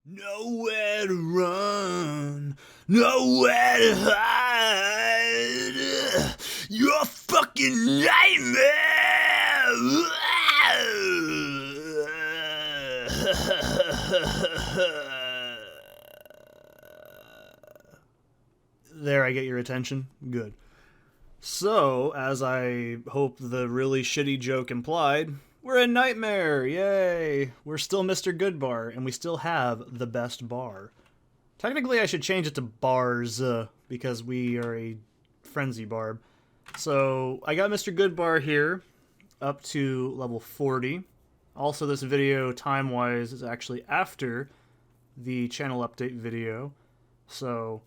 Nowhere to run, nowhere to hide. You're a fucking nightmare. There, I get your attention. Good. So, as I hope the really shitty joke implied, we're in Nightmare! Yay! We're still Mr. Goodbar, and we still have the best bar. Technically, I should change it to Bars, because we are a frenzy barb. So, I got Mr. Goodbar here, up to level 40. Also, this video, time-wise, is actually after the channel update video. So,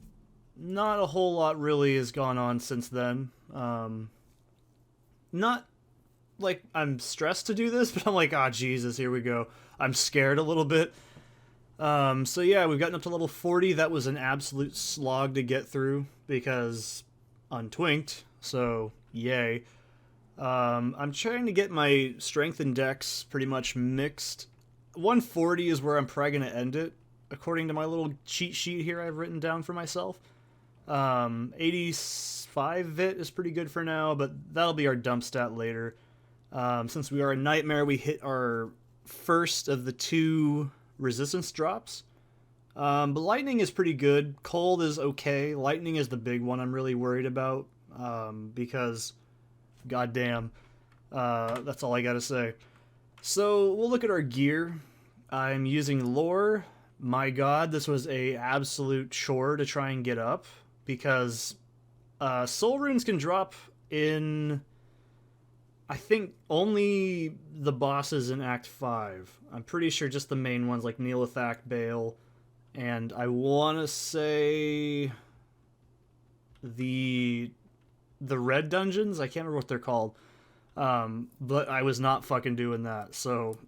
not a whole lot really has gone on since then. Not like I'm stressed to do this, but I'm like, ah, Jesus, here we go. I'm scared a little bit. So yeah, we've gotten up to level 40. That was an absolute slog to get through because untwinked, so yay. I'm trying to get my strength and dex pretty much mixed. 140 is where I'm probably going to end it, according to my little cheat sheet here I've written down for myself. 85 Vit is pretty good for now, but that'll be our dump stat later. Since we are a Nightmare, we hit our first of the 2 resistance drops. But Lightning is pretty good. Cold is okay. Lightning is the big one I'm really worried about, because, goddamn, that's all I gotta say. So, we'll look at our gear. I'm using Lore. My god, this was a absolute chore to try and get up, because Soul Runes can drop in, I think, only the bosses in Act 5. I'm pretty sure just the main ones like Neolithak, Bale, and I want to say the red dungeons. I can't remember what they're called, but I was not fucking doing that. So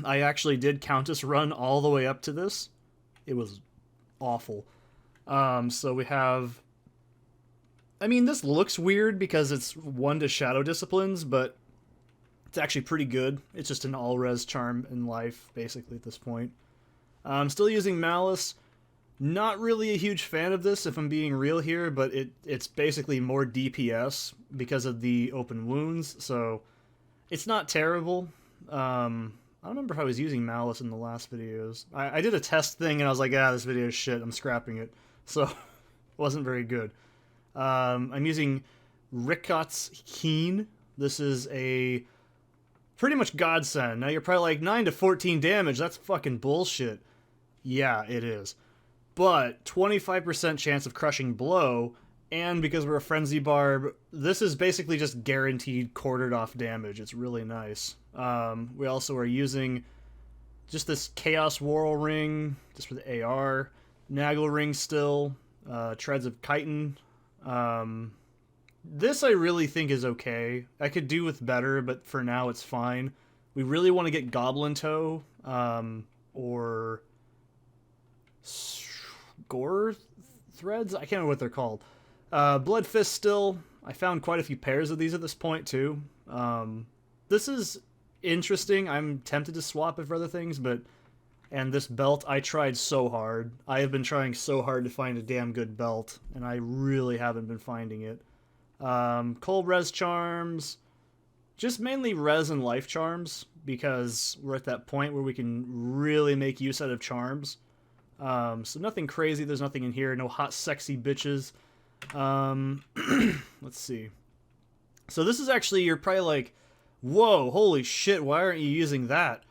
I actually did Countess run all the way up to this. It was awful. So we have, I mean, this looks weird because it's 1 to Shadow Disciplines, but it's actually pretty good. It's just an all-res charm in life, basically, at this point. I'm still using Malice. Not really a huge fan of this, if I'm being real here, but it's basically more DPS because of the open wounds, so it's not terrible. I don't remember if I was using Malice in the last videos. I did a test thing, and I was like, ah, this video is shit, I'm scrapping it. So, it wasn't very good. I'm using Rickot's Keen. This is a pretty much godsend. Now you're probably like, 9 to 14 damage, that's fucking bullshit. Yeah, it is. But 25% chance of crushing blow, and because we're a frenzy barb, this is basically just guaranteed quartered off damage. It's really nice. We also are using just this Chaos Whirl Ring, just for the AR, Nagel Ring still, Treads of Chitin. This I really think is okay. I could do with better, but for now it's fine. We really want to get Goblin Toe, or Gore Threads? I can't remember what they're called. Blood Fist still. I found quite a few pairs of these at this point, too. This is interesting. I'm tempted to swap it for other things, but... And this belt, I tried so hard. I have been trying so hard to find a damn good belt, and I really haven't been finding it. Cold Res Charms. Just mainly Res and Life Charms, because we're at that point where we can really make use out of charms. So nothing crazy, there's nothing in here, no hot sexy bitches. Let's see. So this is actually, you're probably like, whoa, holy shit, why aren't you using that?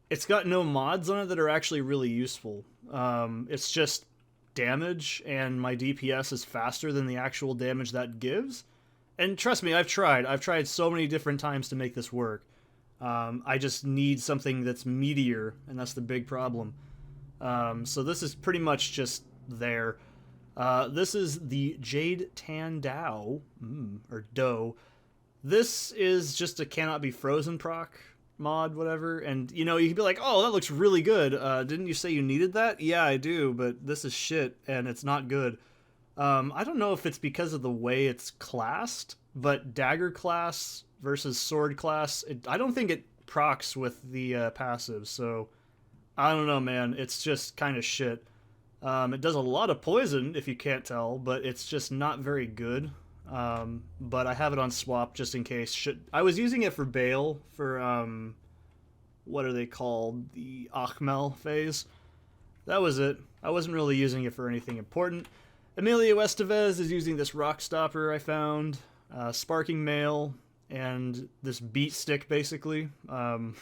It's got no mods on it that are actually really useful. It's just damage, and my DPS is faster than the actual damage that gives. And trust me, I've tried so many different times to make this work. I just need something that's meatier, and that's the big problem. So this is pretty much just there. This is the Jade Tan Dao, or Doe. This is just a cannot be frozen proc mod, whatever, and you know, you can be like, oh, that looks really good. Didn't you say you needed that? Yeah, I do, but this is shit, and it's not good. I don't know if it's because of the way it's classed, but dagger class versus sword class, I don't think it procs with the passive, so I don't know, man. It's just kind of shit. It does a lot of poison, if you can't tell, but it's just not very good. But I have it on swap just in case. I was using it for Bale, for, what are they called? The Achmel phase. That was it. I wasn't really using it for anything important. Emilio Estevez is using this rock stopper I found, sparking mail, and this beat stick, basically. I'm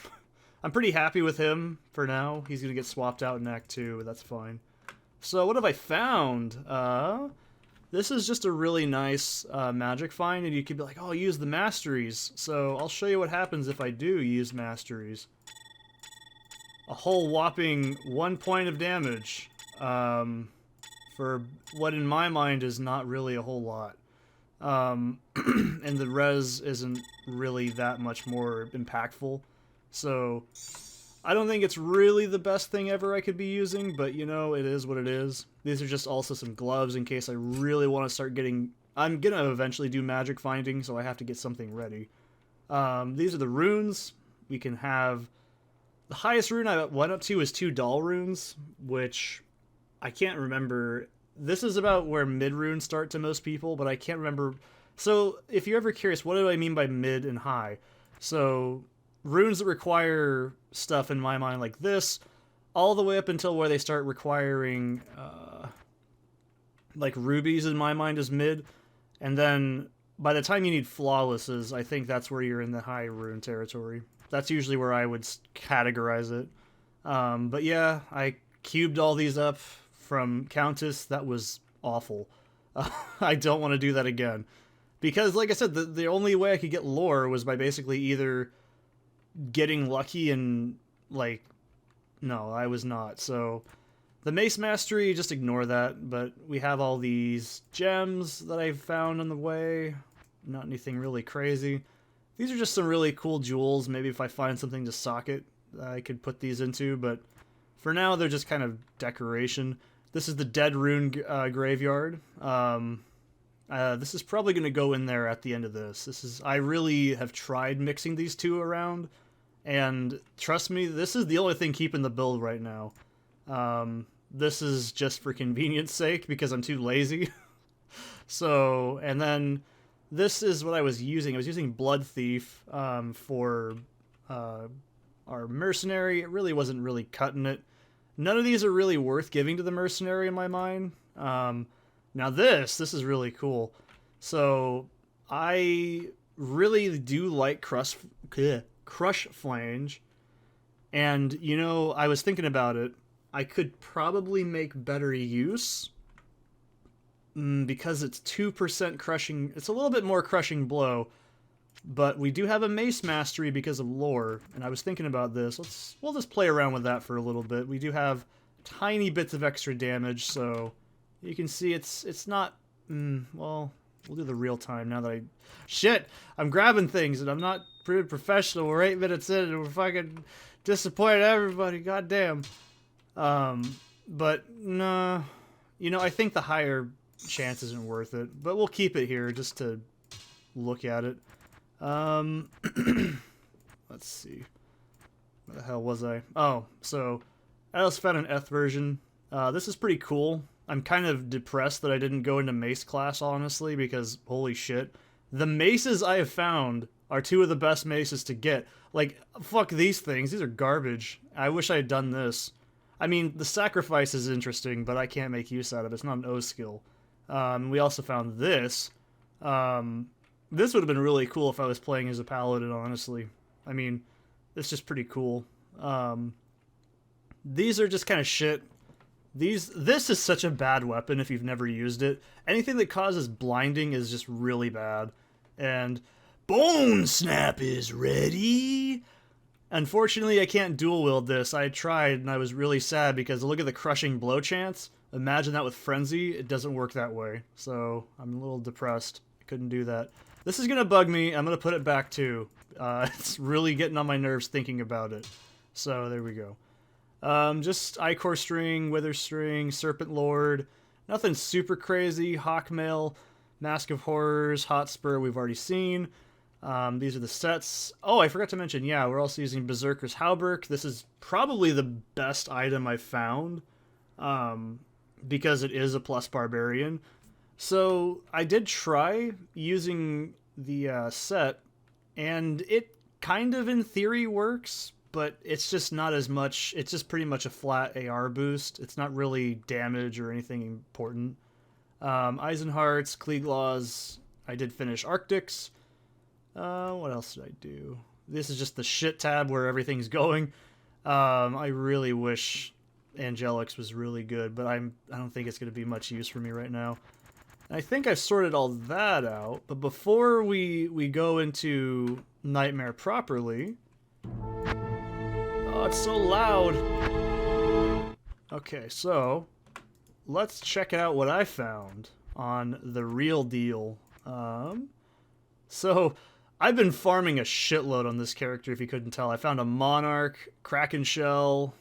pretty happy with him for now. He's going to get swapped out in Act 2, but that's fine. So what have I found? This is just a really nice magic find, and you could be like, oh, use the masteries. So I'll show you what happens if I do use masteries. A whole whopping 1 point of damage for what in my mind is not really a whole lot. And the res isn't really that much more impactful. So I don't think it's really the best thing ever I could be using, but you know, it is what it is. These are just also some gloves in case I really want to start getting... I'm going to eventually do magic finding, so I have to get something ready. These are the runes. We can have... The highest rune I went up to is 2 doll runes, which I can't remember. This is about where mid runes start to most people, but I can't remember. So if you're ever curious, what do I mean by mid and high? So runes that require stuff in my mind like this, all the way up until where they start requiring like rubies in my mind is mid, and then by the time you need flawlesses, I think that's where you're in the high rune territory. That's usually where I would categorize it. But yeah, I cubed all these up from Countess. That was awful. I don't want to do that again. Because, like I said, the only way I could get lore was by basically either getting lucky and, like... No, I was not. So, the Mace Mastery, just ignore that. But we have all these gems that I've found on the way. Not anything really crazy. These are just some really cool jewels. Maybe if I find something to socket, I could put these into. But for now, they're just kind of decoration. This is the Dead Rune Graveyard. This is probably going to go in there at the end of this. I really have tried mixing these two around. And trust me, this is the only thing keeping the build right now. This is just for convenience sake because I'm too lazy. So, and then... This is what I was using. I was using Blood Thief for our mercenary. It really wasn't really cutting it. None of these are really worth giving to the mercenary in my mind. Now this is really cool. So I really do like Crush Flange. And, you know, I was thinking about it. I could probably make better use... because it's 2% crushing, it's a little bit more crushing blow, but we do have a Mace Mastery because of lore, and I was thinking about this. We'll just play around with that for a little bit. We do have tiny bits of extra damage, so you can see it's not, well, we'll do the real time now that shit, I'm grabbing things, and I'm not pretty professional. We're 8 minutes in, and we're fucking disappointing everybody, goddamn. But, nah, you know, I think the higher... chance isn't worth it, but we'll keep it here just to look at it. Let's see. Where the hell was I? Oh, so I also found an Eth version. This is pretty cool. I'm kind of depressed that I didn't go into mace class, honestly, because holy shit. The maces I have found are 2 of the best maces to get. Like, fuck these things. These are garbage. I wish I had done this. I mean, the sacrifice is interesting, but I can't make use out of it. It's not an O skill. We also found this. This would have been really cool if I was playing as a paladin, honestly. I mean, it's just pretty cool. These are just kind of shit. This is such a bad weapon if you've never used it. Anything that causes blinding is just really bad. And Bone Snap is ready! Unfortunately, I can't dual wield this. I tried, and I was really sad because look at the crushing blow chance. Imagine that with Frenzy. It doesn't work that way. So I'm a little depressed. I couldn't do that. This is going to bug me. I'm going to put it back too. It's really getting on my nerves thinking about it. So there we go. Just Ichor String, Wither String, Serpent Lord. Nothing super crazy. Hawkmail, Mask of Horrors, Hotspur we've already seen. These are the sets. Oh, I forgot to mention, yeah, we're also using Berserker's Hauberk. This is probably the best item I've found, because it is a plus barbarian. So I did try using the set, and it kind of in theory works, but it's just not as much. It's just pretty much a flat AR boost. It's not really damage or anything important. Eisenharts, Kleeglaws, I did finish Arctics. What else did I do? This is just the shit tab where everything's going. I really wish Angelics was really good, but I don't think it's going to be much use for me right now. I think I've sorted all that out, but before we go into Nightmare properly... Oh, it's so loud! Okay, so let's check out what I found on the real deal. So I've been farming a shitload on this character, if you couldn't tell. I found a Monarch, Kraken Shell.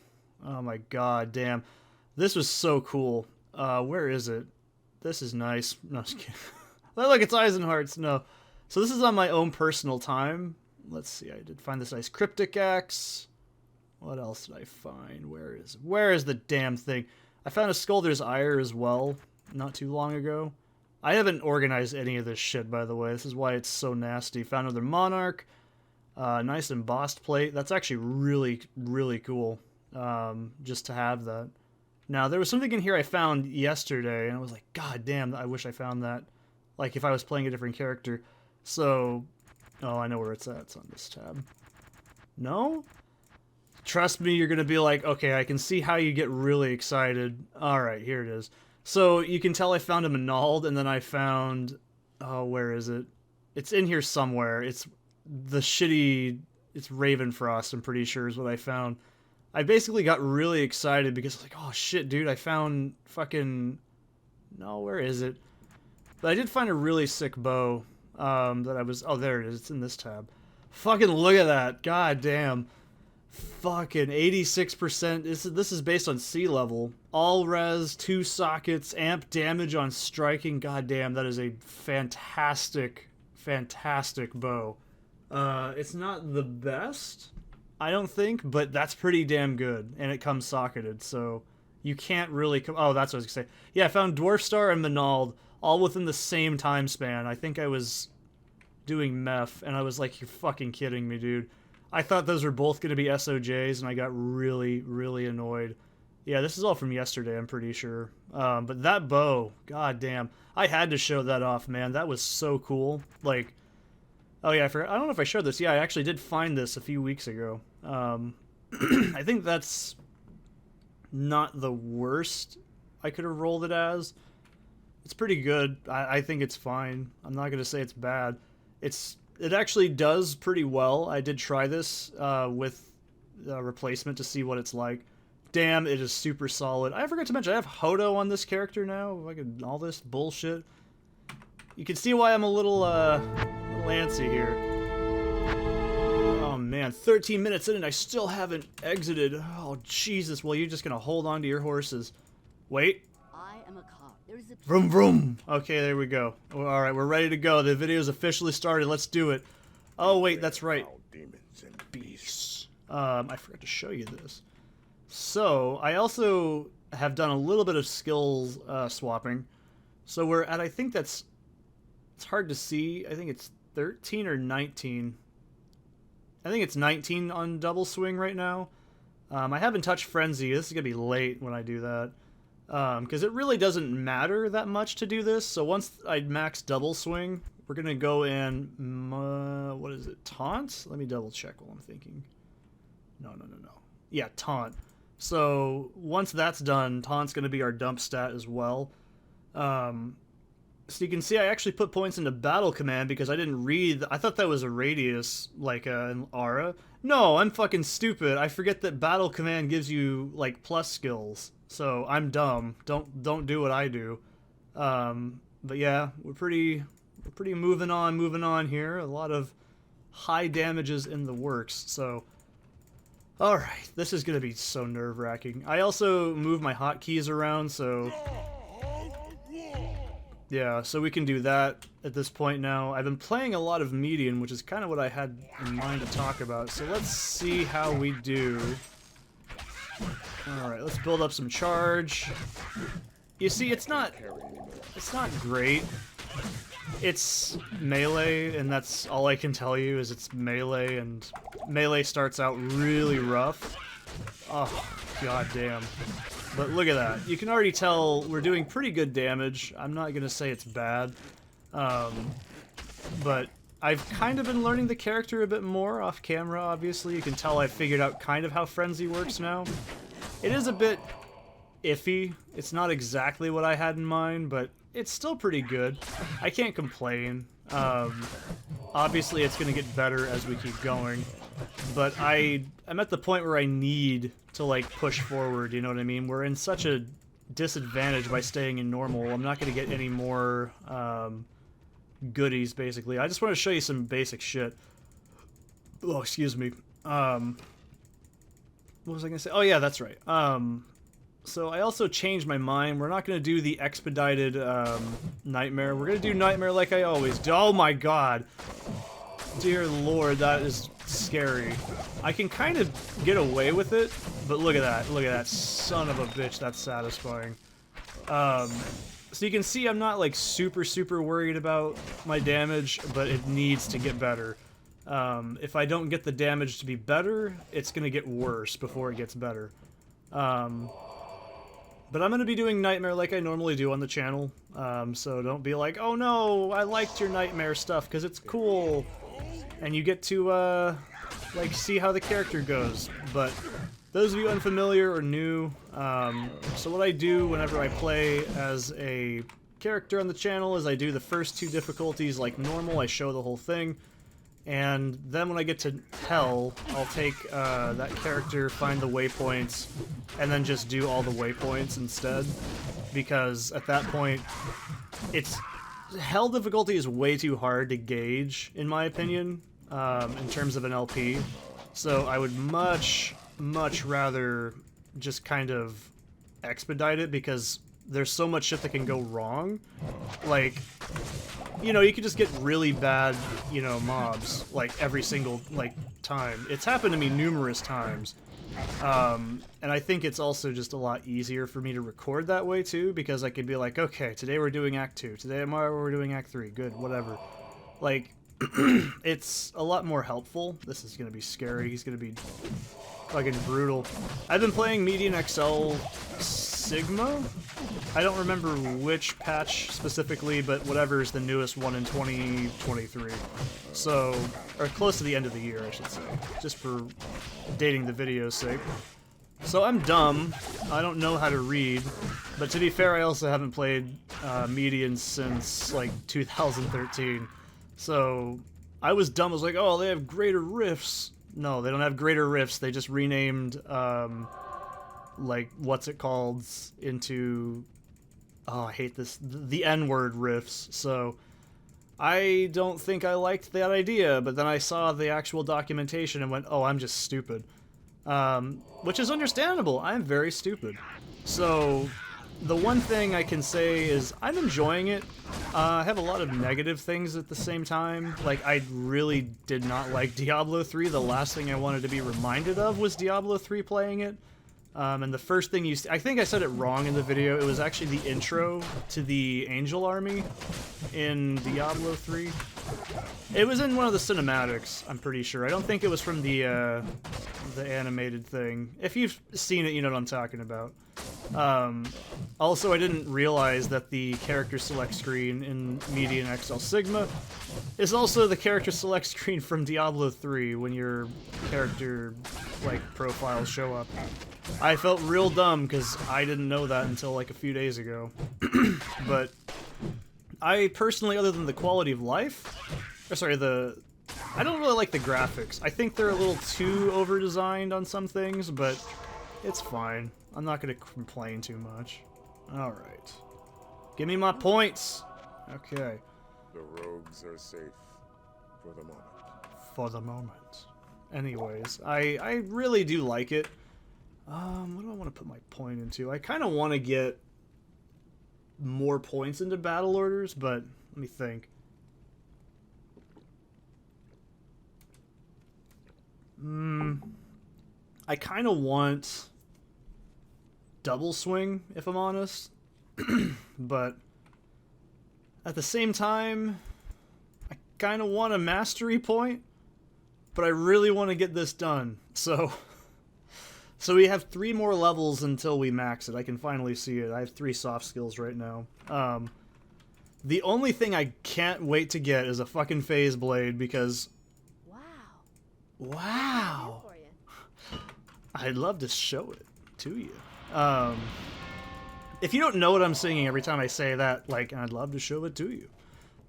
Oh my god, damn. This was so cool. Where is it? This is nice. No, just kidding. Look, it's Eisenharts. No. So this is on my own personal time. Let's see. I did find this nice Cryptic Axe. What else did I find? Where is the damn thing? I found a Skulder's Ire as well not too long ago. I haven't organized any of this shit, by the way. This is why it's so nasty. Found another Monarch. Nice embossed plate. That's actually really, really cool. Just to have that. Now, there was something in here I found yesterday, and I was like, god damn, I wish I found that. Like, if I was playing a different character. So, oh, I know where it's at. It's on this tab. No? Trust me, you're going to be like, okay, I can see how you get really excited. Alright, here it is. So, you can tell I found a Manald, and then I found... Oh, where is it? It's in here somewhere. It's the shitty... It's Ravenfrost, I'm pretty sure, is what I found. I basically got really excited because I was like, oh shit, dude, I found fucking... No, where is it? But I did find a really sick bow that I was... Oh, there it is. It's in this tab. Fucking look at that. God damn. Fucking 86%. This is based on sea level. All res, 2 sockets, amp damage on striking. God damn, that is a fantastic, fantastic bow. It's not the best, I don't think, but that's pretty damn good, and it comes socketed, so you can't really oh, that's what I was gonna say. Yeah, I found Dwarfstar and Manald all within the same time span. I think I was doing meth, and I was like, you're fucking kidding me, dude. I thought those were both gonna be SOJs, and I got really, really annoyed. Yeah, this is all from yesterday, I'm pretty sure. But that bow, god damn. I had to show that off, man. That was so cool. Like... Oh yeah, I forgot. I don't know if I showed this. Yeah, I actually did find this a few weeks ago. I think that's not the worst I could have rolled it as. It's pretty good. I think it's fine. I'm not going to say it's bad. It actually does pretty well. I did try this with a replacement to see what it's like. Damn, it is super solid. I forgot to mention, I have Hodo on this character now. Fucking all this bullshit. You can see why I'm a little antsy here. Oh man, 13 minutes in and I still haven't exited. Oh Jesus, well you're just gonna hold on to your horses. Wait. I am a cop. There is a vroom vroom. Okay, there we go. Alright, we're ready to go. The video's officially started. Let's do it. Oh wait, that's right. Demons and beasts. I forgot to show you this. So, I also have done a little bit of skills swapping. So we're at, I think that's... It's hard to see. I think it's 13 or 19. I think it's 19 on double swing right now. I haven't touched Frenzy. This is going to be late when I do that. Because it really doesn't matter that much to do this. So once I max double swing, we're going to go in... what is it? Taunt? Let me double check while I'm thinking. No. Yeah, Taunt. So once that's done, Taunt's going to be our dump stat as well. So you can see I actually put points into Battle Command because I didn't read... I thought that was a radius, like an aura. No, I'm fucking stupid. I forget that Battle Command gives you, like, plus skills. So I'm dumb. Don't do what I do. But yeah, we're pretty moving on here. A lot of high damages in the works, so... Alright, this is gonna be so nerve-wracking. I also move my hotkeys around, so... Yeah, so we can do that at this point now. I've been playing a lot of median, which is kind of what I had in mind to talk about. So let's see how we do. Alright, let's build up some charge. You see, it's not great. It's melee, and that's all I can tell you is it's melee, and melee starts out really rough. Oh, goddamn. But look at that. You can already tell we're doing pretty good damage. I'm not going to say it's bad. But I've kind of been learning the character a bit more off camera, obviously. You can tell I've figured out kind of how Frenzy works now. It is a bit iffy. It's not exactly what I had in mind, but it's still pretty good. I can't complain. Obviously, it's going to get better as we keep going. But I'm at the point where I need to, like, push forward, you know what I mean? We're in such a disadvantage by staying in normal. I'm not going to get any more goodies, basically. I just want to show you some basic shit. Oh, excuse me. What was I going to say? Oh, yeah, that's right. So I also changed my mind. We're not going to do the expedited Nightmare. We're going to do Nightmare like I always do. Oh, my God. Dear Lord, that is scary. I can kind of get away with it, but look at that. Look at that son of a bitch. That's satisfying. So you can see I'm not, like, super worried about my damage, but it needs to get better. If I don't get the damage to be better, it's going to get worse before it gets better. But I'm going to be doing Nightmare like I normally do on the channel, so don't be like, oh no, I liked your Nightmare stuff because it's cool. And you get to, like, see how the character goes. But those of you unfamiliar or new, so what I do whenever I play as a character on the channel is I do the first two difficulties like normal, I show the whole thing, and then when I get to Hell, I'll take that character, find the waypoints, and then just do all the waypoints instead, because at that point, Hell difficulty is way too hard to gauge, in my opinion, in terms of an LP. So I would much rather just kind of expedite it, because there's so much shit that can go wrong. Like, you know, you could just get really bad, you know, mobs, like, every single, like, time. It's happened to me numerous times. And I think it's also just a lot easier for me to record that way, too, because I could be like, okay, today we're doing Act 2, today we're doing Act 3, good, whatever. Like, it's a lot more helpful. This is gonna be scary, he's gonna be fucking brutal. I've been playing MedianXL Sigma? I don't remember which patch specifically, but whatever is the newest one in 2023. So, or close to the end of the year, I should say, just for dating the video's sake. So I'm dumb, I don't know how to read, but to be fair, I also haven't played Median since, like, 2013. So, I was dumb, I was like, oh, they have greater rifts. No, they don't have greater rifts, they just renamed, like, what's it called, into, oh, I hate this, the N-word riffs. So I don't think I liked that idea, but then I saw the actual documentation and went, oh, I'm just stupid. Which is understandable, I'm very stupid. So the one thing I can say is I'm enjoying it. I have a lot of negative things at the same time. Like, I really did not like Diablo 3. The last thing I wanted to be reminded of was Diablo 3 playing it. And the first thing I think I said it wrong in the video, it was actually the intro to the Angel Army in Diablo 3. It was in one of the cinematics, I'm pretty sure. I don't think it was from the animated thing. If you've seen it, you know what I'm talking about. Also, I didn't realize that the character select screen in MedianXL Sigma is also the character select screen from Diablo 3 when your character, like, profiles show up. I felt real dumb because I didn't know that until, like, a few days ago. But I personally, other than the quality of life, or sorry, I don't really like the graphics. I think they're a little too over-designed on some things, but it's fine. I'm not going to complain too much. Alright. Give me my points! Okay. The rogues are safe for the moment. For the moment. Anyways, I really do like it. What do I want to put my point into? I kind of want to get more points into battle orders, but let me think. I kind of want double swing, if I'm honest. But at the same time, I kind of want a mastery point, but I really want to get this done. So we have 3 more levels until we max it. I can finally see it. I have 3 soft skills right now. The only thing I can't wait to get is a fucking phase blade because... Wow! I'd love to show it to you. If you don't know what I'm singing every time I say that, like, I'd love to show it to you.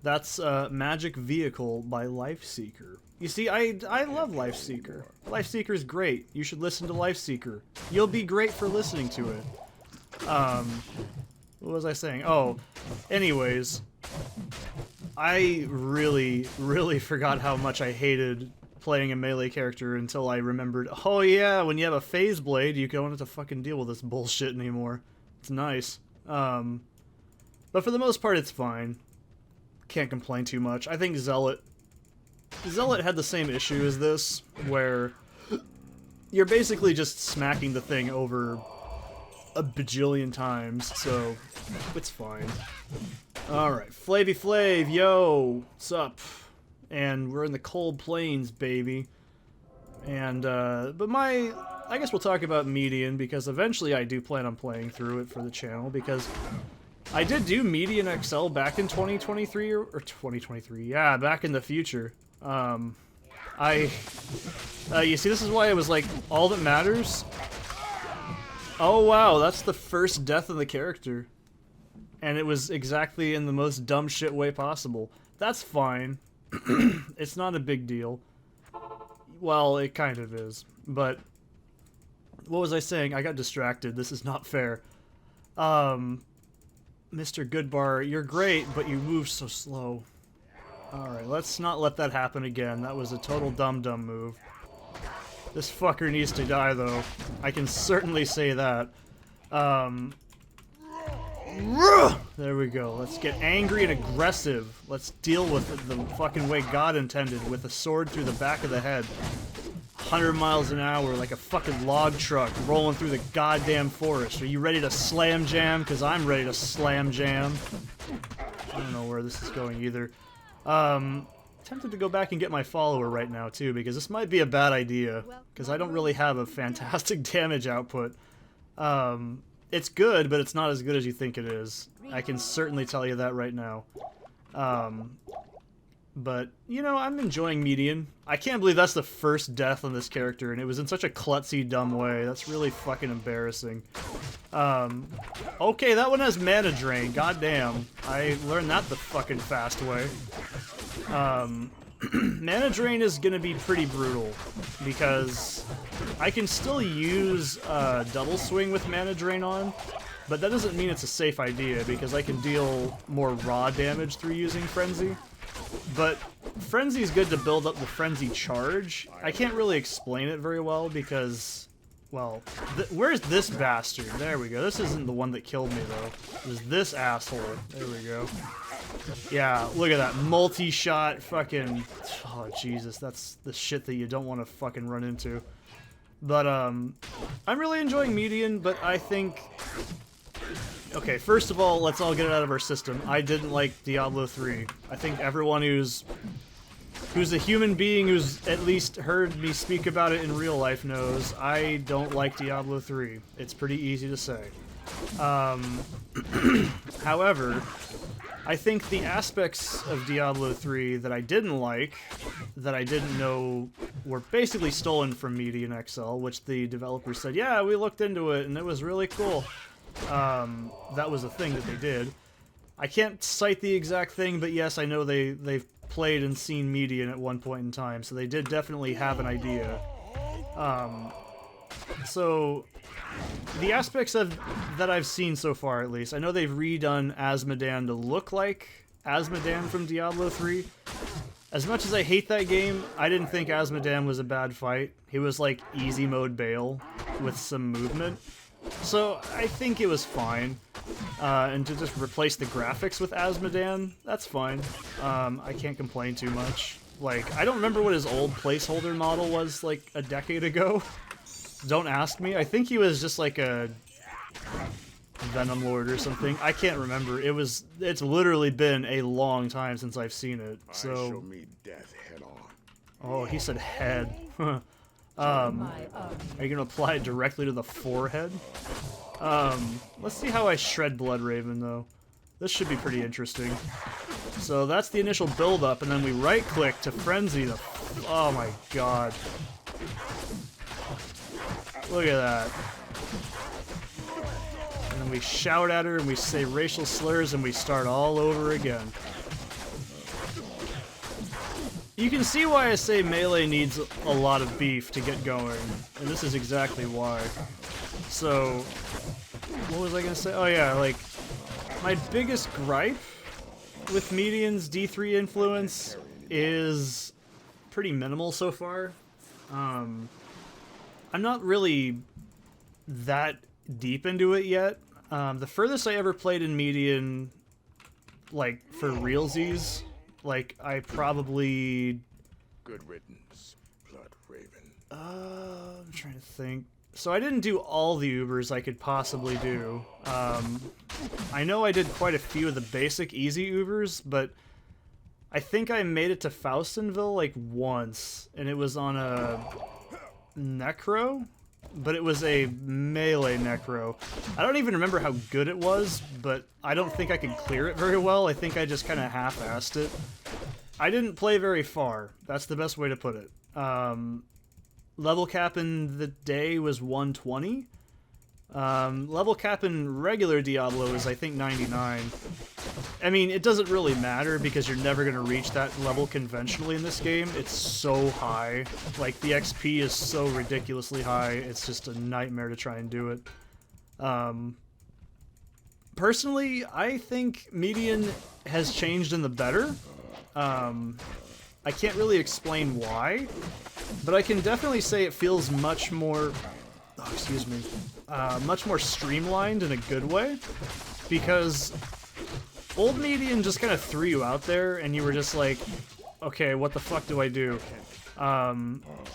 That's Magic Vehicle by Lifeseeker. You see, I love Lifeseeker. Lifeseeker is great. You should listen to Lifeseeker. You'll be great for listening to it. What was I saying? Oh, anyways, I really, really forgot how much I hated playing a melee character until I remembered, oh yeah, when you have a phase blade, you don't have to fucking deal with this bullshit anymore. It's nice. But for the most part, it's fine. Can't complain too much. I think Zealot had the same issue as this, where you're basically just smacking the thing over a bajillion times, so it's fine. Alright, Flavy Flav, yo, what's up? And we're in the cold plains, baby. And, but I guess we'll talk about Median, because eventually I do plan on playing through it for the channel, because I did do MedianXL back in 2023, or 2023, yeah, back in the future. You see, this is why it was like, all that matters. Oh wow, that's the first death of the character. And it was exactly in the most dumb shit way possible. That's fine. It's not a big deal. Well, it kind of is. But, what was I saying? I got distracted. This is not fair. Mr. Goodbar, you're great, but you move so slow. Alright, let's not let that happen again. That was a total dum-dum move. This fucker needs to die, though. I can certainly say that. There we go. Let's get angry and aggressive. Let's deal with it the fucking way God intended, with a sword through the back of the head. 100 miles an hour like a fucking log truck rolling through the goddamn forest. Are you ready to slam jam? Because I'm ready to slam jam. I don't know where this is going either. Tempted to go back and get my follower right now too, because this might be a bad idea, because I don't really have a fantastic damage output. It's good, but it's not as good as you think it is. I can certainly tell you that right now. But, you know, I'm enjoying Median. I can't believe that's the first death on this character, and it was in such a klutzy, dumb way. That's really fucking embarrassing. Okay, that one has mana drain. Goddamn. I learned that the fucking fast way. Mana drain is gonna be pretty brutal, because I can still use double swing with mana drain on, but that doesn't mean it's a safe idea, because I can deal more raw damage through using Frenzy. But Frenzy is good to build up the Frenzy charge. I can't really explain it very well because, well, where's this bastard? There we go. This isn't the one that killed me, though. It was this asshole. There we go. Yeah, look at that. Multi-shot fucking... Oh, Jesus. That's the shit that you don't want to fucking run into. But, I'm really enjoying Median, but I think... Okay, first of all, let's all get it out of our system. I didn't like Diablo 3. I think everyone who's a human being who's at least heard me speak about it in real life knows I don't like Diablo 3. It's pretty easy to say. However, I think the aspects of Diablo 3 that I didn't like, that I didn't know were basically stolen from MedianXL, which the developers said, yeah, we looked into it and it was really cool. That was a thing that they did. I can't cite the exact thing, but yes, I know they've played and seen Median at one point in time, so they did definitely have an idea. So, the aspects of that I've seen so far, at least, I know they've redone Azmodan to look like Azmodan from Diablo 3. As much as I hate that game, I didn't think Azmodan was a bad fight. He was like easy mode Bale with some movement. So, I think it was fine. and to just replace the graphics with Asmodan, that's fine. I can't complain too much. Like, I don't remember what his old placeholder model was, like, a decade ago. Don't ask me. I think he was just like a Venom Lord or something. I can't remember. It's literally been a long time since I've seen it. So. I shall meet death head on. Oh, he said head. Are you gonna apply it directly to the forehead? Let's see how I shred Blood Raven though. This should be pretty interesting. So that's the initial build-up, and then we right-click to frenzy the. Oh my god! Look at that. And then we shout at her, and we say racial slurs, and we start all over again. You can see why I say Melee needs a lot of beef to get going, and this is exactly why. So, what was I gonna say? Oh yeah, like, my biggest gripe with Median's D3 influence is pretty minimal so far. I'm not really that deep into it yet. The furthest I ever played in Median, like, for realsies, like, I probably... Good riddance, Blood Raven. I'm trying to think. So I didn't do all the Ubers I could possibly do. I know I did quite a few of the basic easy Ubers, but I think I made it to Faustinville, like, once, and it was on a Necro, but it was a melee Necro. I don't even remember how good it was, but I don't think I could clear it very well. I think I just kind of half-assed it. I didn't play very far. That's the best way to put it. Level cap in the day was 120. Level cap in regular Diablo is, I think, 99. I mean, it doesn't really matter because you're never going to reach that level conventionally in this game. It's so high. Like, the XP is so ridiculously high, it's just a nightmare to try and do it. Personally, I think Median has changed in the better. I can't really explain why, but I can definitely say it feels much more... Oh, excuse me. Much more streamlined in a good way, because old Median just kind of threw you out there, and you were just like, okay, what the fuck do I do?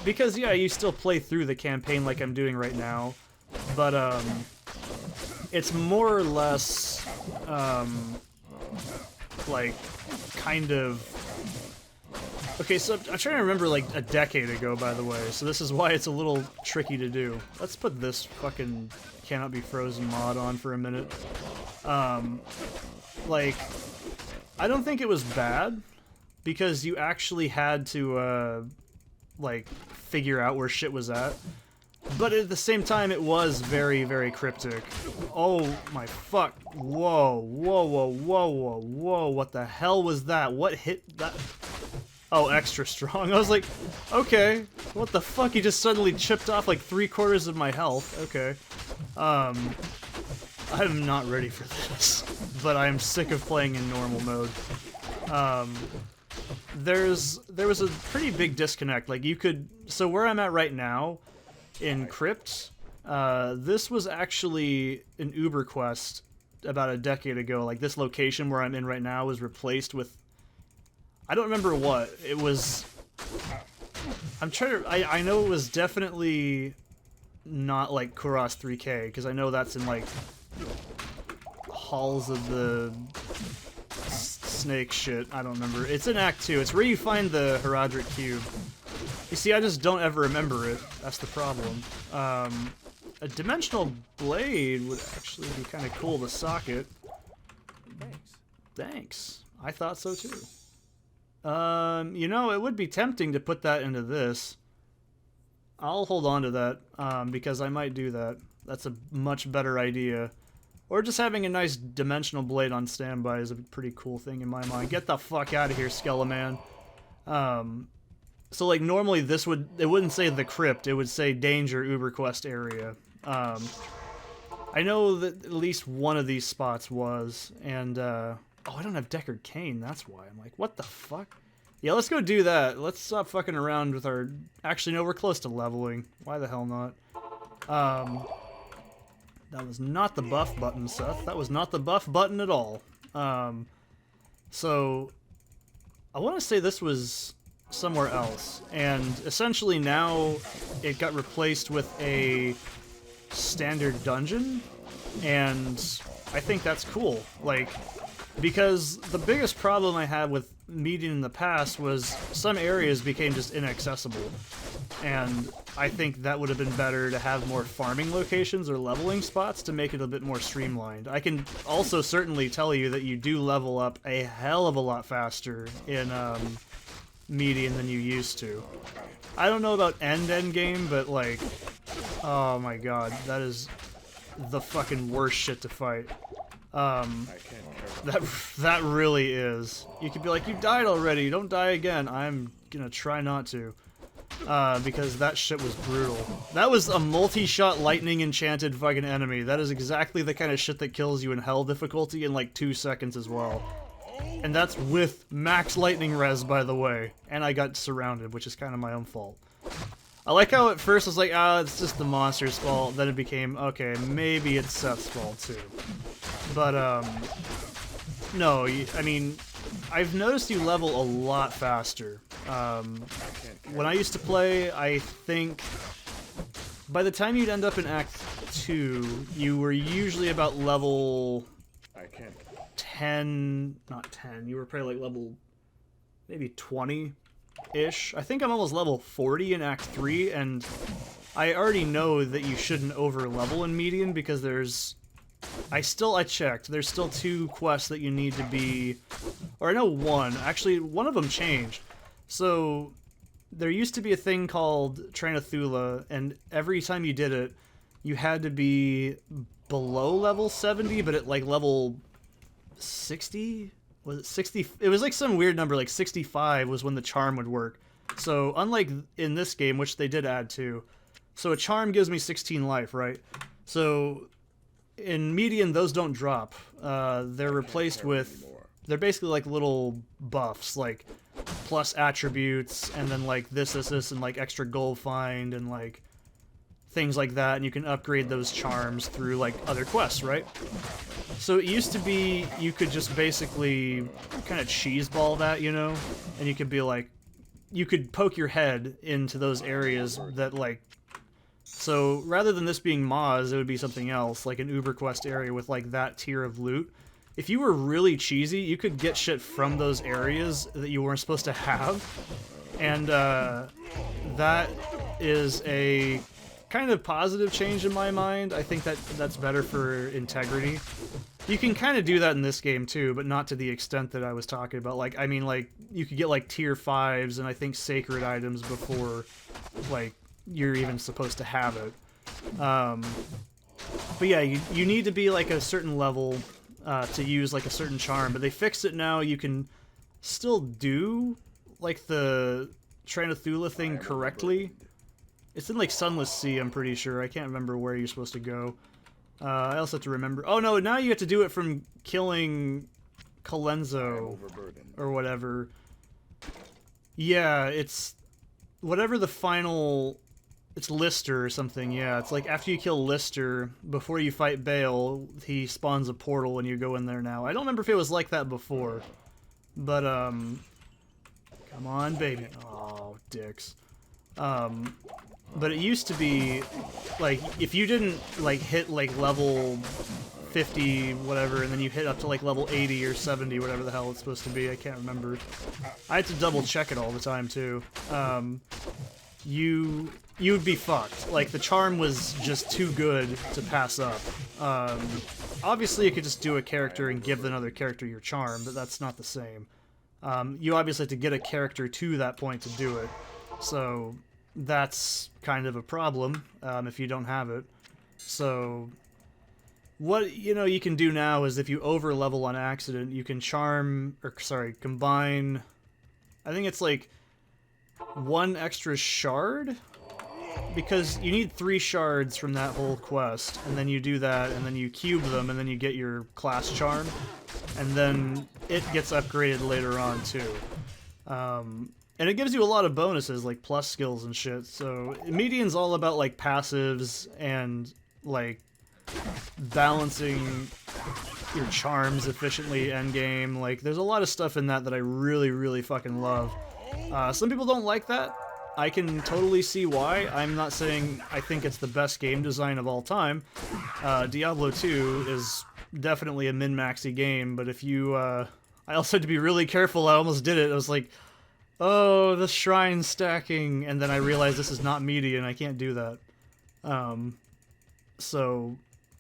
Because, yeah, you still play through the campaign like I'm doing right now, but, it's more or less, like, kind of... Okay, so I'm trying to remember, like, a decade ago, by the way, so this is why it's a little tricky to do. Let's put this fucking Cannot Be Frozen mod on for a minute. Like, I don't think it was bad, because you actually had to, like, figure out where shit was at. But at the same time, it was very, very cryptic. Oh my fuck. Whoa, whoa, whoa, whoa, whoa, whoa, what the hell was that? What hit that? Oh, extra strong. I was like, okay, what the fuck? He just suddenly chipped off like 3/4 of my health. Okay. I'm not ready for this, but I am sick of playing in normal mode. There was a pretty big disconnect. Like, you could... So where I'm at right now, in Crypt, this was actually an Uber quest about a decade ago. Like, this location where I'm in right now was replaced with... I don't remember what. It was... I'm trying to... I know it was definitely not, like, Kuros 3K, because I know that's in, like, Halls of the Snake shit. I don't remember. It's in Act 2. It's where you find the Herodric Cube. You see, I just don't ever remember it. That's the problem. A Dimensional Blade would actually be kind of cool to socket. Thanks. I thought so too. You know, it would be tempting to put that into this. I'll hold on to that, because I might do that. That's a much better idea. Or just having a nice Dimensional Blade on standby is a pretty cool thing in my mind. Get the fuck out of here, Skeleman. So, like, normally this would... It wouldn't say the crypt, it would say danger Uber Quest area. I know that at least one of these spots was, and, oh, I don't have Deckard Cain, that's why. I'm like, what the fuck? Yeah, let's go do that. Let's stop fucking around with our... Actually, no, we're close to leveling. Why the hell not? That was not the buff button, Seth. That was not the buff button at all. So I want to say this was somewhere else, and essentially now it got replaced with a standard dungeon, and I think that's cool. Like, because the biggest problem I had with Median in the past was some areas became just inaccessible, and I think that would have been better to have more farming locations or leveling spots to make it a bit more streamlined. I can also certainly tell you that you do level up a hell of a lot faster in Median than you used to. I don't know about end game, but like, oh my god, that is the fucking worst shit to fight. That really is. You could be like, you died already, don't die again. I'm gonna try not to. Because that shit was brutal. That was a multi-shot lightning enchanted fucking enemy. That is exactly the kind of shit that kills you in hell difficulty in like 2 seconds as well. And that's with max lightning res, by the way. And I got surrounded, which is kind of my own fault. I like how at first I was like, it's just the monster's fault. Then it became, okay, maybe it's Seth's fault too. But, no, I mean, I've noticed you level a lot faster. When I used to play, I think by the time you'd end up in Act 2, you were usually about level 10, not 10, you were probably like level maybe 20-ish. I think I'm almost level 40 in Act 3, and I already know that you shouldn't over-level in Median because there's... I checked, there's still 2 quests that you need to be... Or I know 1. Actually, one of them changed. So, there used to be a thing called Train of Thula, and every time you did it, you had to be below level 70, but at like level 60? Was it 60? It was like some weird number, like 65 was when the charm would work. So, unlike in this game, which they did add to, so a charm gives me 16 life, right? So, in Median, those don't drop. They're replaced with... They're basically like little buffs, like plus attributes, and then like this, and like extra gold find, and like things like that, and you can upgrade those charms through like other quests, right? So it used to be you could just basically kind of cheeseball that, you know? And you could be like, you could poke your head into those areas that like... So rather than this being Moz, it would be something else, like an Uber Quest area with like that tier of loot. If you were really cheesy, you could get shit from those areas that you weren't supposed to have. And that is a kind of positive change in my mind. I think that's better for integrity. You can kind of do that in this game too, but not to the extent that I was talking about. Like, I mean, like, you could get like tier 5s and I think sacred items before, like, you're even supposed to have it. But yeah, you need to be like a certain level to use like a certain charm, but they fixed it now. You can still do like the Train of Thula thing correctly. It's in like Sunless Sea, I'm pretty sure. I can't remember where you're supposed to go. I also have to remember... Oh no, now you have to do it from killing Colenso or whatever. Yeah, it's whatever the final... It's Lister or something, yeah. It's like after you kill Lister, before you fight Bale, he spawns a portal and you go in there now. I don't remember if it was like that before. But, come on, baby. Oh, dicks. But it used to be, like, if you didn't, like, hit, like, level 50, whatever, and then you hit up to, like, level 80 or 70, whatever the hell it's supposed to be, I can't remember. I had to double check it all the time, too. You'd be fucked. Like, the charm was just too good to pass up. Obviously, you could just do a character and give another character your charm, but that's not the same. You obviously have to get a character to that point to do it. So, that's kind of a problem, if you don't have it. So, what, you can do now is if you over-level on accident, you can combine... I think it's like 1 extra shard? Because you need 3 shards from that whole quest, and then you do that, and then you cube them, and then you get your class charm, and then it gets upgraded later on, too. And it gives you a lot of bonuses, like plus skills and shit, so Median's all about, like, passives and, like, balancing your charms efficiently endgame. Like, there's a lot of stuff in that I really, really fucking love. Some people don't like that. I can totally see why. I'm not saying I think it's the best game design of all time. Diablo 2 is definitely a min-maxy game, but if you... I also had to be really careful. I almost did it. I was like, oh, the shrine stacking, and then I realized this is not median. I can't do that. So,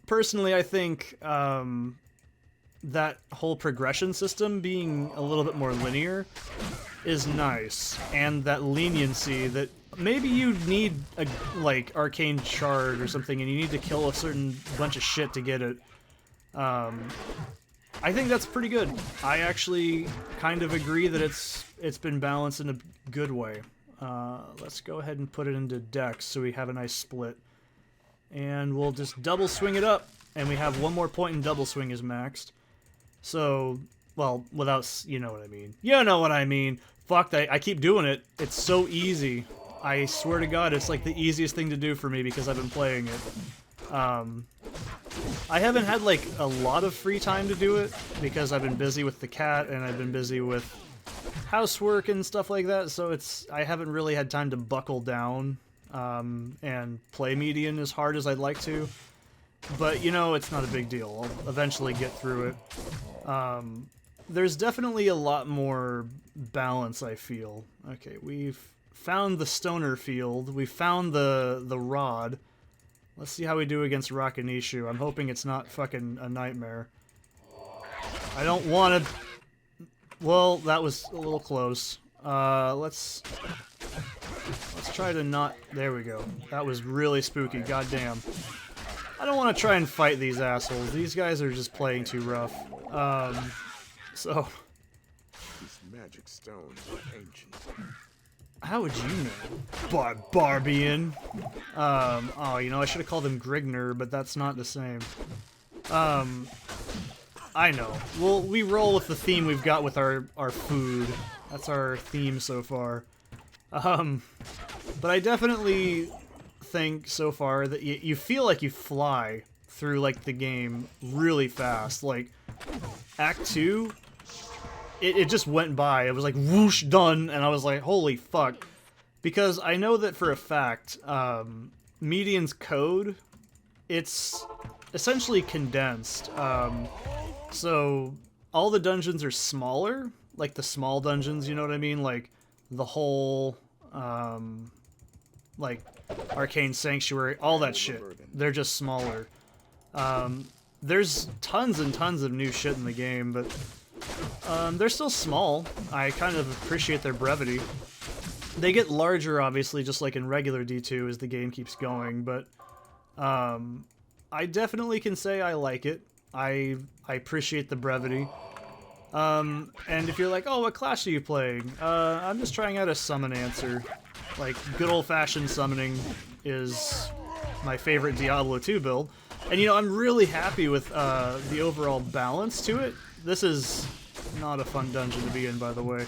personally, I think that whole progression system being a little bit more linear is nice, and that leniency that maybe you need a like arcane shard or something and you need to kill a certain bunch of shit to get it. I think that's pretty good. I actually kind of agree that it's been balanced in a good way. Let's go ahead and put it into Dex so we have a nice split. And we'll just double swing it up, and we have one more point and double swing is maxed. So, well, without, you know what I mean. You know what I mean. Fuck that, I keep doing it. It's so easy. I swear to God, it's like the easiest thing to do for me because I've been playing it. I haven't had like a lot of free time to do it because I've been busy with the cat and I've been busy with housework and stuff like that, so I haven't really had time to buckle down and play median as hard as I'd like to. But, you know, it's not a big deal. I'll eventually get through it. There's definitely a lot more balance, I feel. Okay, we've found the stoner field. We found the rod. Let's see how we do against Rakanishu. I'm hoping it's not fucking a nightmare. I don't want to... Well, that was a little close. Let's try to not... There we go. That was really spooky. Goddamn. I don't want to try and fight these assholes. These guys are just playing too rough. So... These magic stones are ancient. How would you know? Barbarian. Oh, you know, I should have called him Grigner, but that's not the same. I know. Well, we roll with the theme we've got with our food. That's our theme so far. But I definitely think so far that you feel like you fly through, like, the game really fast. Like, Act 2... It just went by. It was like, whoosh, done, and I was like, holy fuck. Because I know that for a fact, Median's code, it's essentially condensed. So, all the dungeons are smaller, like the small dungeons, you know what I mean? Like, the whole, like, Arcane Sanctuary, all that shit. They're just smaller. There's tons and tons of new shit in the game, but... they're still small. I kind of appreciate their brevity. They get larger, obviously, just like in regular D2 as the game keeps going, but I definitely can say I like it. I appreciate the brevity. And if you're like, oh, what class are you playing? I'm just trying out a summon answer. Like, good old-fashioned summoning is my favorite Diablo 2 build. And, you know, I'm really happy with the overall balance to it. This is not a fun dungeon to be in, by the way.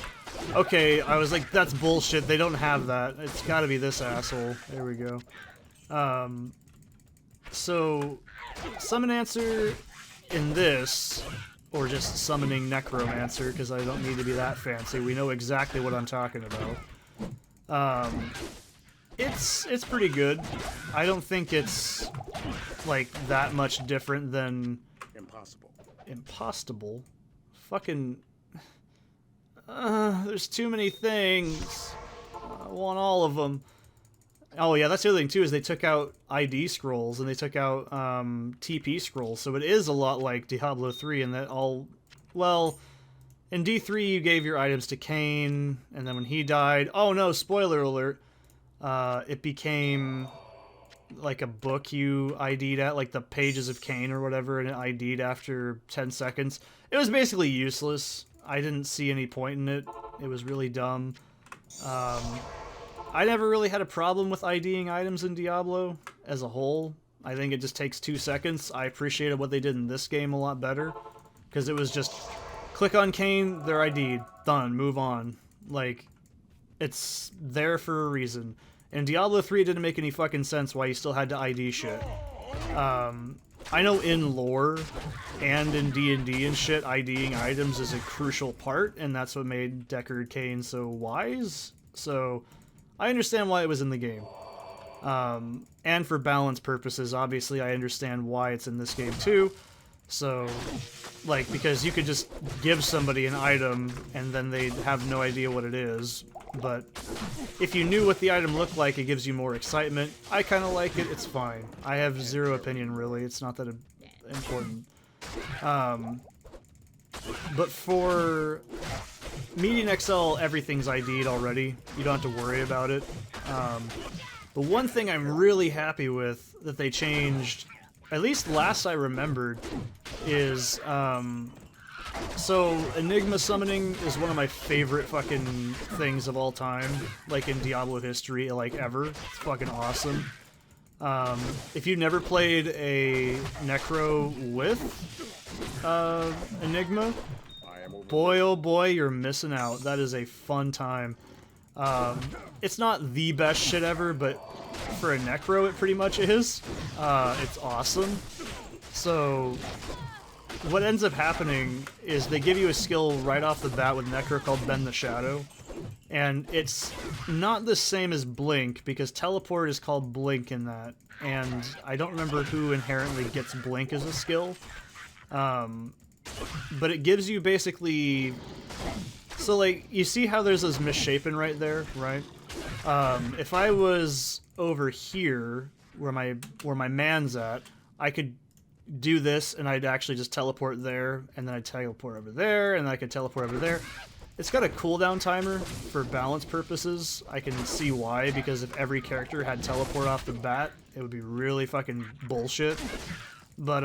Okay, I was like, that's bullshit. They don't have that. It's gotta be this asshole. There we go. So, Summon Answer in this, or just Summoning Necromancer, because I don't need to be that fancy. We know exactly what I'm talking about. It's pretty good. I don't think it's, like, that much different than... Impossible? Fucking... there's too many things. I want all of them. Oh yeah, that's the other thing too, is they took out ID scrolls and they took out TP scrolls, so it is a lot like Diablo 3 in that all... Well, in D3 you gave your items to Cain, and then when he died... Oh no, spoiler alert! It became... like a book you ID'd at, like the Pages of Cain or whatever, and it ID'd after 10 seconds. It was basically useless. I didn't see any point in it. It was really dumb. I never really had a problem with IDing items in Diablo as a whole. I think it just takes 2 seconds. I appreciated what they did in this game a lot better, because it was just click on Cain, they're ID'd, done, move on. Like, it's there for a reason. In Diablo 3, it didn't make any fucking sense why you still had to ID shit. I know in lore and in D&D and shit, IDing items is a crucial part, and that's what made Deckard Cain so wise. So I understand why it was in the game. And for balance purposes, obviously I understand why it's in this game too. So, like, because you could just give somebody an item and then they'd have no idea what it is. But if you knew what the item looked like, it gives you more excitement. I kind of like it. It's fine. I have zero opinion, really. It's not that important. But for MedianXL, everything's ID'd already. You don't have to worry about it. The one thing I'm really happy with that they changed, at least last I remembered, is so Enigma summoning is one of my favorite fucking things of all time, like in Diablo history, like ever. It's fucking awesome. If you've never played a Necro with Enigma, boy oh boy, you're missing out. That is a fun time. It's not the best shit ever, but for a Necro it pretty much is. It's awesome. So what ends up happening is they give you a skill right off the bat with Necro called Bend the Shadow. And it's not the same as Blink, because Teleport is called Blink in that. And I don't remember who inherently gets Blink as a skill. But it gives you basically... So, like, you see how there's this misshapen right there, right? If I was over here, where my man's at, I could do this, and I'd actually just teleport there, and then I'd teleport over there, and then I could teleport over there. It's got a cooldown timer for balance purposes. I can see why, because if every character had teleport off the bat, it would be really fucking bullshit. But,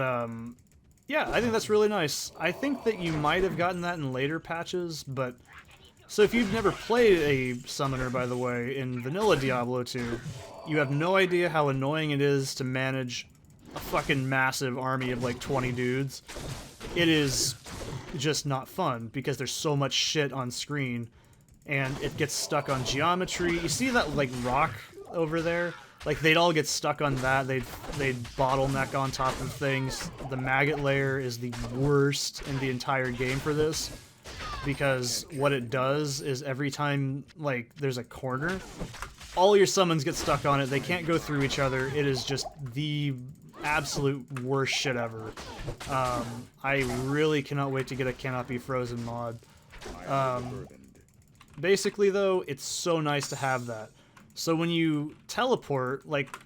yeah, I think that's really nice. I think that you might have gotten that in later patches, but... So if you've never played a summoner, by the way, in vanilla Diablo 2, you have no idea how annoying it is to manage a fucking massive army of like 20 dudes. It is just not fun, because there's so much shit on screen, and it gets stuck on geometry. You see that, like, rock over there? Like, they'd all get stuck on that. They'd bottleneck on top of things. The maggot layer is the worst in the entire game for this, because what it does is every time, like, there's a corner, all your summons get stuck on it. They can't go through each other. It is just the absolute worst shit ever. I really cannot wait to get a Cannot Be Frozen mod. Basically, though, it's so nice to have that. So when you teleport, like,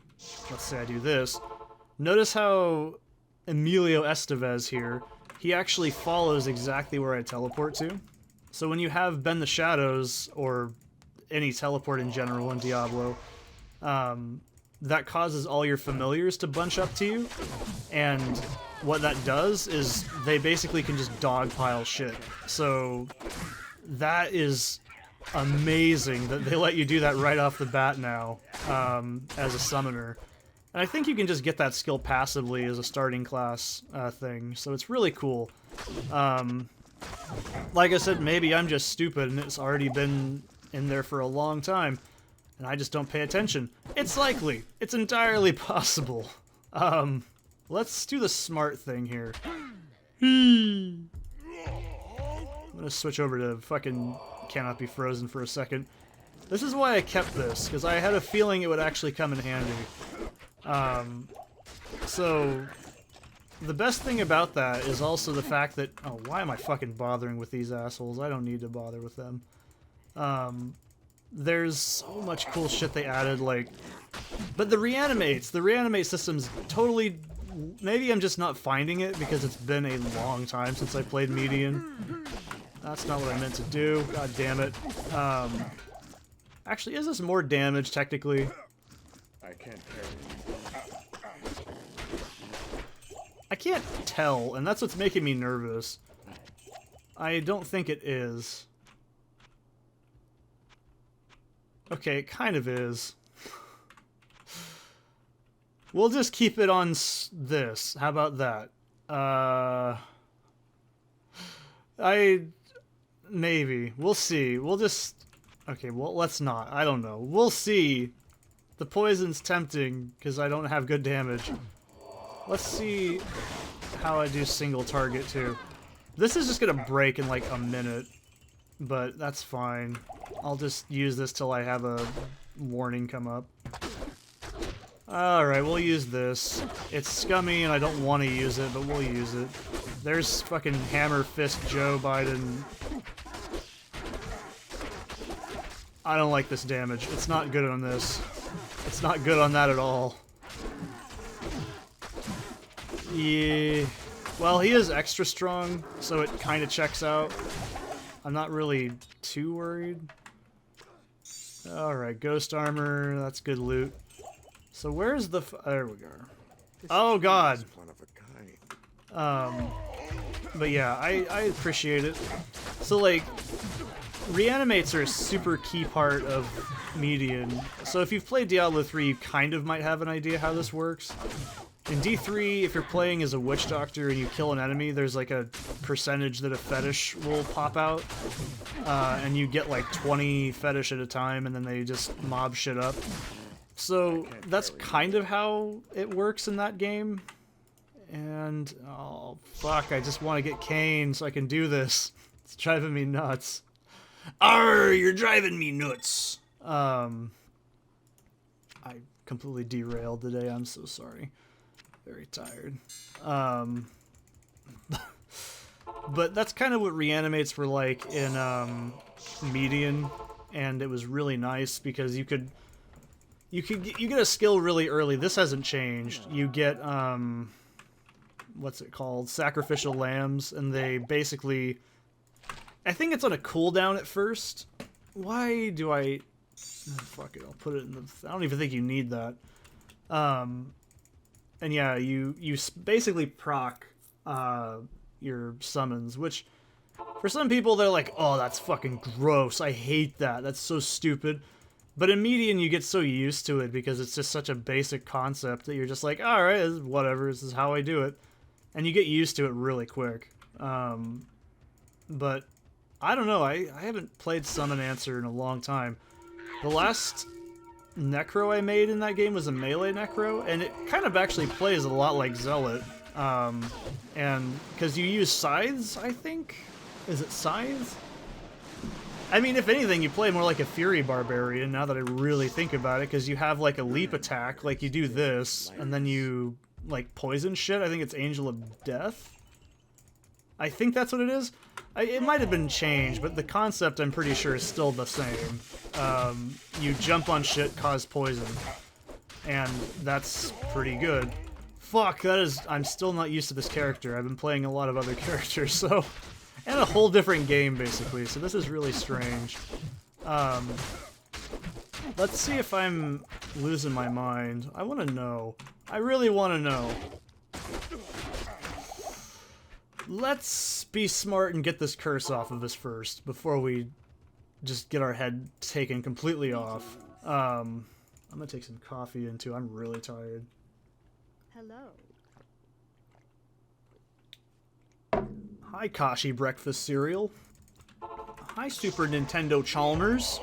let's say I do this, notice how Emilio Estevez here, he actually follows exactly where I teleport to. So when you have Bend the Shadows, or any teleport in general in Diablo, that causes all your familiars to bunch up to you, and what that does is they basically can just dogpile shit. So that is amazing that they let you do that right off the bat now, as a summoner. And I think you can just get that skill passively as a starting class thing, so it's really cool. Like I said, maybe I'm just stupid and it's already been in there for a long time, and I just don't pay attention. It's likely. It's entirely possible. Let's do the smart thing here. I'm gonna switch over to fucking Cannot Be Frozen for a second. This is why I kept this, because I had a feeling it would actually come in handy. So, the best thing about that is also the fact that... Oh, why am I fucking bothering with these assholes? I don't need to bother with them. There's so much cool shit they added, like... But the reanimate system's totally... Maybe I'm just not finding it because it's been a long time since I played Median. That's not what I meant to do. God damn it. Actually, is this more damage, technically? I can't carry. I can't tell, and that's what's making me nervous. I don't think it is. Okay, it kind of is. We'll just keep it on this. How about that? Maybe. We'll see. We'll just... Okay, well, let's not. I don't know. We'll see. The poison's tempting, because I don't have good damage. Let's see how I do single target too. This is just gonna break in like a minute, but that's fine. I'll just use this till I have a warning come up. Alright, we'll use this. It's scummy and I don't want to use it, but we'll use it. There's fucking Hammer Fist Joe Biden. I don't like this damage. It's not good on this. It's not good on that at all. Yeah. Well, he is extra strong, so it kind of checks out. I'm not really too worried. Alright, ghost armor. That's good loot. So where's the... there we go. Oh, God. One of a kind. But yeah, I appreciate it. So, like, reanimates are a super key part of Median. So if you've played Diablo 3, you kind of might have an idea how this works. In D3, if you're playing as a witch doctor and you kill an enemy, there's like a percentage that a fetish will pop out. And you get like 20 fetish at a time, and then they just mob shit up. So that's kind of how it works in that game. And, oh, fuck, I just want to get Kane so I can do this. It's driving me nuts. Arr, you're driving me nuts! I completely derailed today, I'm so sorry. Very tired. But that's kind of what reanimates were like in Median, and it was really nice because you get a skill really early. This hasn't changed. You get what's it called? Sacrificial lambs, and they basically, I think it's on a cooldown at first. Why do I? Oh, fuck it, I'll put it in the. I don't even think you need that. And yeah, you basically proc your summons, which for some people they're like, oh, that's fucking gross. I hate that. That's so stupid. But in Median, you get so used to it because it's just such a basic concept that you're just like, all right, whatever. This is how I do it, and you get used to it really quick. But I don't know. I haven't played Summon Answer in a long time. The last Necro I made in that game was a melee Necro, and it kind of actually plays a lot like Zealot. And because you use scythes, I think? Is it scythes? I mean, if anything, you play more like a Fury Barbarian, now that I really think about it, because you have, like, a leap attack, like, you do this, and then you, like, poison shit. I think it's Angel of Death? I think that's what it is. It might have been changed, but the concept, I'm pretty sure, is still the same. You jump on shit, cause poison, and that's pretty good. Fuck, that is... I'm still not used to this character. I've been playing a lot of other characters, so... And a whole different game, basically, so this is really strange. Let's see if I'm losing my mind. I want to know. I really want to know. Let's be smart and get this curse off of us first, before we just get our head taken completely off. I'm gonna take some coffee in, too. I'm really tired. Hello. Hi, Kashi Breakfast Cereal. Hi, Super Nintendo Chalmers.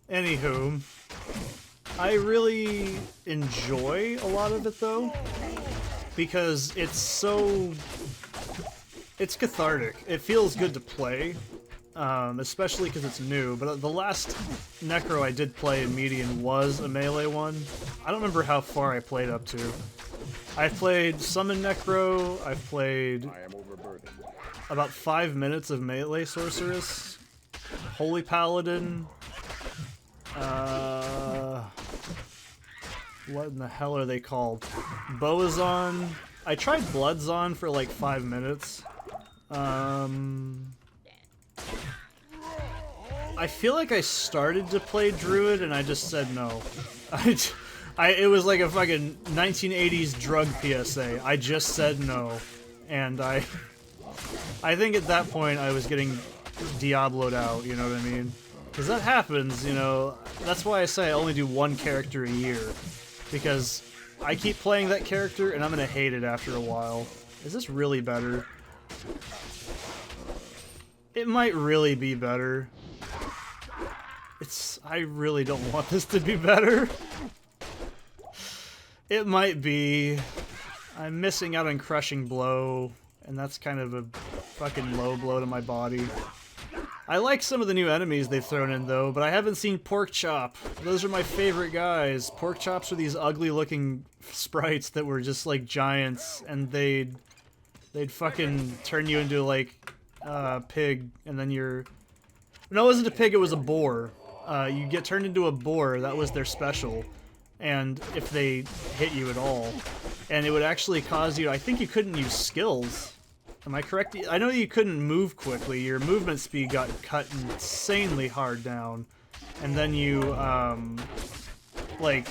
Anywho, I really enjoy a lot of it, though, because it's cathartic. It feels good to play, especially because it's new, but the last Necro I did play in Median was a melee one. I don't remember how far I played up to. I've played Summon Necro, I've played about 5 minutes of Melee Sorceress, Holy Paladin, what in the hell are they called? Boazon. I tried Bloodzon for like 5 minutes. I feel like I started to play Druid and I just said no. It was like a fucking 1980s drug PSA. I just said no, and I think at that point I was getting Diablo'd out, you know what I mean? Because that happens, you know. That's why I say I only do one character a year, because I keep playing that character and I'm gonna hate it after a while. Is this really better? It might really be better. I really don't want this to be better. It might be. I'm missing out on Crushing Blow, and that's kind of a fucking low blow to my body. I like some of the new enemies they've thrown in, though, but I haven't seen Pork Chop. Those are my favorite guys. Pork Chops are these ugly-looking sprites that were just, like, giants, and they'd fucking turn you into, like, a pig, and then you're... No, it wasn't a pig, it was a boar. You get turned into a boar, that was their special. And if they hit you at all. And it would actually cause you... I think you couldn't use skills. Am I correct? I know you couldn't move quickly. Your movement speed got cut insanely hard down. And then you, like...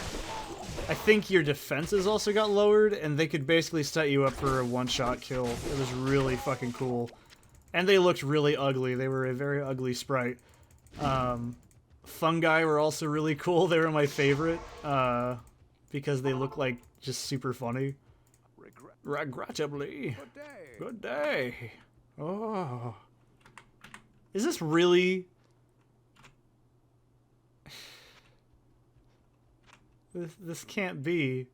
I think your defenses also got lowered, and they could basically set you up for a one-shot kill. It was really fucking cool. And they looked really ugly. They were a very ugly sprite. Fungi were also really cool. They were my favorite, because they look like just super funny. Regrettably. Good day. Good day. Oh. Is this really... This can't be...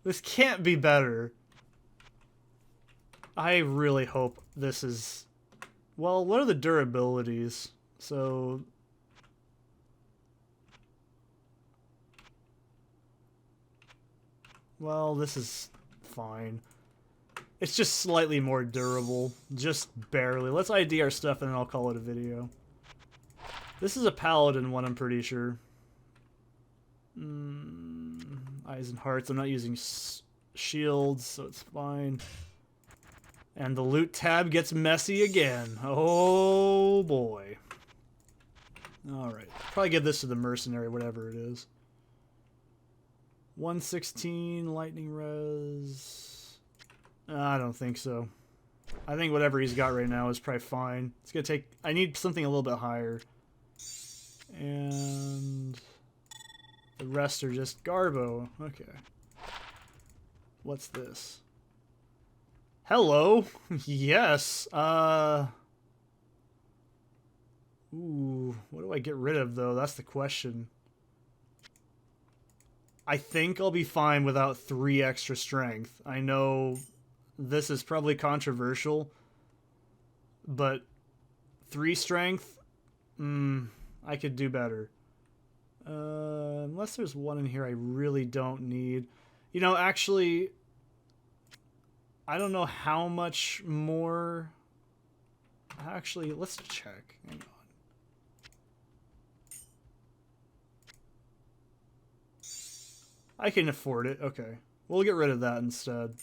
This can't be better. I really hope this is... Well, what are the durabilities? So... Well, this is fine. It's just slightly more durable. Just barely. Let's ID our stuff and then I'll call it a video. This is a paladin one, I'm pretty sure. Eyes and hearts. I'm not using shields, so it's fine. And the loot tab gets messy again. Oh boy. Alright. Probably give this to the mercenary, whatever it is. 116 lightning res. I don't think so. I think whatever he's got right now is probably fine. It's gonna take... I need something a little bit higher. And... the rest are just Garbo. Okay. What's this? Hello? Yes. Ooh, what do I get rid of, though? That's the question. I think I'll be fine without 3 extra strength. I know this is probably controversial, but 3 strength? I could do better. Unless there's one in here I really don't need. You know, actually, I don't know how much more. Actually, let's check. Hang on. I can afford it. Okay. We'll get rid of that instead.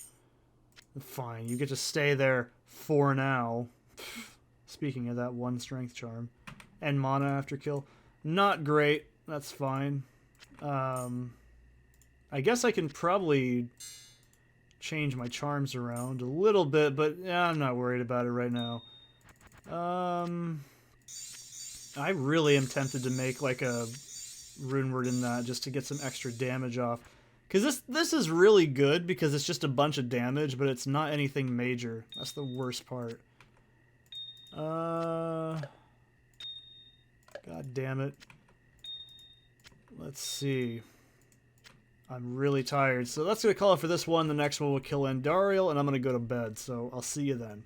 Fine. You get to stay there for now. Speaking of that, 1 strength charm. And mana after kill. Not great. That's fine. I guess I can probably change my charms around a little bit, but yeah, I'm not worried about it right now. I really am tempted to make like a rune word in that just to get some extra damage off. Because this is really good because it's just a bunch of damage, but it's not anything major. That's the worst part. God damn it. Let's see. I'm really tired. So that's going to call it for this one. The next one will kill Andariel, and I'm going to go to bed. So I'll see you then.